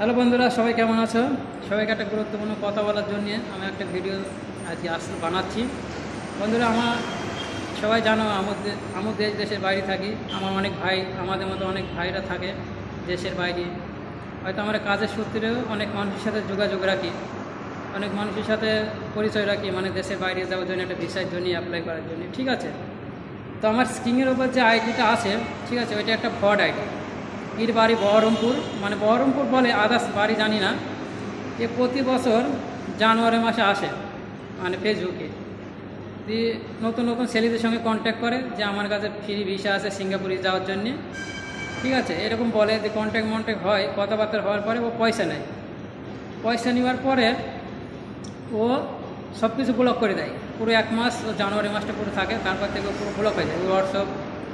Hello বন্ধুরা, সবাই কেমন আছো? সবাইকে একটা গুরুত্বপূর্ণ কথা বলার জন্য আমি একটা ভিডিও আজকে বানাচ্ছি। বন্ধুরা, সবাই জানো আমাদের দেশের বাইরে থাকি। আমার অনেক ভাই, আমাদের মতো অনেক ভাইরা থাকে দেশের বাইরে। হয়তো আমরা কাজের সূত্রেও অনেক মানুষের সাথে যোগাযোগ রাখি, অনেক মানুষের সাথে পরিচয় রাখি, মানে দেশের বাইরে যাওয়ার জন্য, একটা ভিসার জন্য অ্যাপ্লাই করার জন্য। ঠিক আছে, তো আমার স্ক্রিনের ওপর যে আইডিটা আছে, ঠিক আছে, ওইটা একটা ফ্রড আইডি। এর বাড়ি বহরমপুর, মানে বহরমপুর বলে, আদার্স বাড়ি জানি না। এ প্রতি বছর জানুয়ারি মাসে আসে, মানে ফেসবুকে দিয়ে নতুন নতুন ছেলেদের সঙ্গে কন্ট্যাক্ট করে যে আমার কাছে ফ্রি ভিসা আছে সিঙ্গাপুরে যাওয়ার জন্যে। ঠিক আছে, এরকম বলে যে কন্ট্যাক্ট হয়, কথাবার্তা হওয়ার পরে ও পয়সা নেয়। পয়সা নেওয়ার পরে ও সব কিছু ব্লক করে দেয়। পুরো এক মাস, ও জানুয়ারি মাসটা পুরো থাকে, তারপর থেকে ও পুরো ব্লক হয়ে যায়। ওর হোয়াটসঅ্যাপ,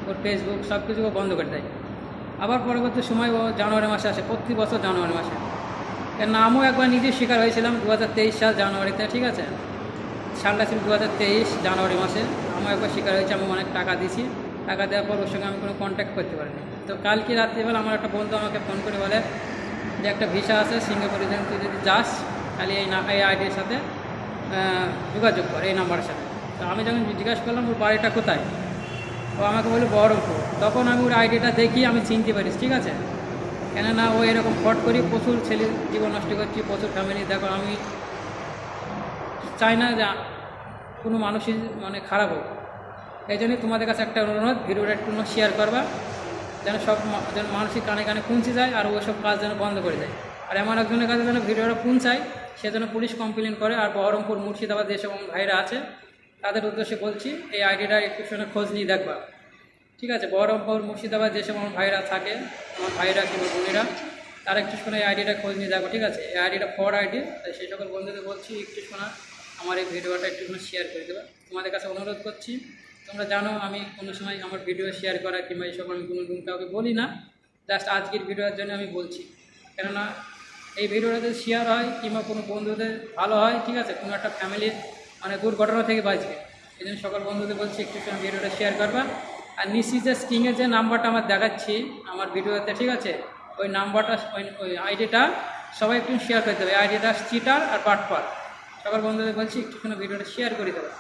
ওর ফেসবুক সব কিছু ও বন্ধ করে দেয়। আবার পরবর্তী সময় ও জানুয়ারি মাসে আসে, প্রতি বছর জানুয়ারি মাসে। এর নামও একবার নিজে শিকার হয়েছিলাম 2023 সাল জানুয়ারিতে। ঠিক আছে, সালটা ছিল 2023 জানুয়ারি মাসে। আমি একবার শিকার হয়েছি, আমি অনেক টাকা দিয়েছি। টাকা দেওয়ার পর ওর সঙ্গে আমি কোনো কন্ট্যাক্ট করতে পারিনি। তো কালকে রাত্রিবেলা আমার একটা বন্ধু আমাকে ফোন করে বলে যে একটা ভিসা আছে সিঙ্গাপুরে, তুই যদি যাস খালি এই আইডির সাথে যোগাযোগ করে, এই নাম্বারের সাথে। তো আমি যখন জিজ্ঞাসা করলাম ওর বাড়িটা কোথায়, ও আমাকে বললো বহরমপুর। তখন আমি ওর আইডিটা দেখি, আমি চিনতে পারিস। ঠিক আছে, কেননা ও এরকম ফট করি প্রচুর ছেলের জীবন নষ্ট করছি, প্রচুর ফ্যামিলি। দেখো, আমি চাই না যে কোনো মানুষই মানে খারাপ হোক। এই জন্যই তোমাদের কাছে একটা অনুরোধ, ভিডিওটা একটু শেয়ার করবা, যেন মানুষের কানে কানে পৌঁছে যায়, আর ওসব কাজ যেন বন্ধ করে দেয়। আর এমন একজনের কাছে যেন ভিডিওটা পৌঁছায়, সে যেন পুলিশ কমপ্লেন করে। আর বহরমপুর, মুর্শিদাবাদ যেসব ভাইরা আছে তাদের উদ্দেশ্যে বলছি, এই আইডিটা একটু শুনে খোঁজ নিয়ে দেখবা। ঠিক আছে, বহরমপুর, মুর্শিদাবাদ যেসব আমার ভাইরা থাকে, আমার ভাইরা কিংবা বোনেরা, তারা একটু শোনা এই আইডিটা খোঁজ নিয়ে দেখো। ঠিক আছে, এই আইডিটা ফ্রড আইডি। তাই সেই সকল বন্ধুদের বলছি একটু শোনা, আমার এই ভিডিওটা একটু শেয়ার করে দেবে। তোমাদের কাছে অনুরোধ করছি। তোমরা জানো আমি কোনো সময় আমার ভিডিও শেয়ার করা কিংবা এইসব আমি কোনো দিন কাউকে বলি না, জাস্ট আজকের ভিডিওর জন্য আমি বলছি। কেননা এই ভিডিওটা যদি শেয়ার হয় কিংবা কোনো বন্ধুদের ভালো হয়, ঠিক আছে, কোনো একটা ফ্যামিলির মানে দুর্ঘটনা থেকে বাঁচবে। এই জন্য সকল বন্ধুদের বলছি একটু সময় ভিডিওটা শেয়ার করবা। আর নিশ্চিত যে স্ক্রিনে যে নাম্বারটা আমার দেখাচ্ছি আমার ভিডিওতে, ঠিক আছে, ওই নাম্বারটা, ওই আইডিটা সবাই একটু শেয়ার করে দেবে। আইডিটা চিটার আর বাটপার। সকল বন্ধুদের বলছি একটুখানি ভিডিওটা শেয়ার করে দেবে।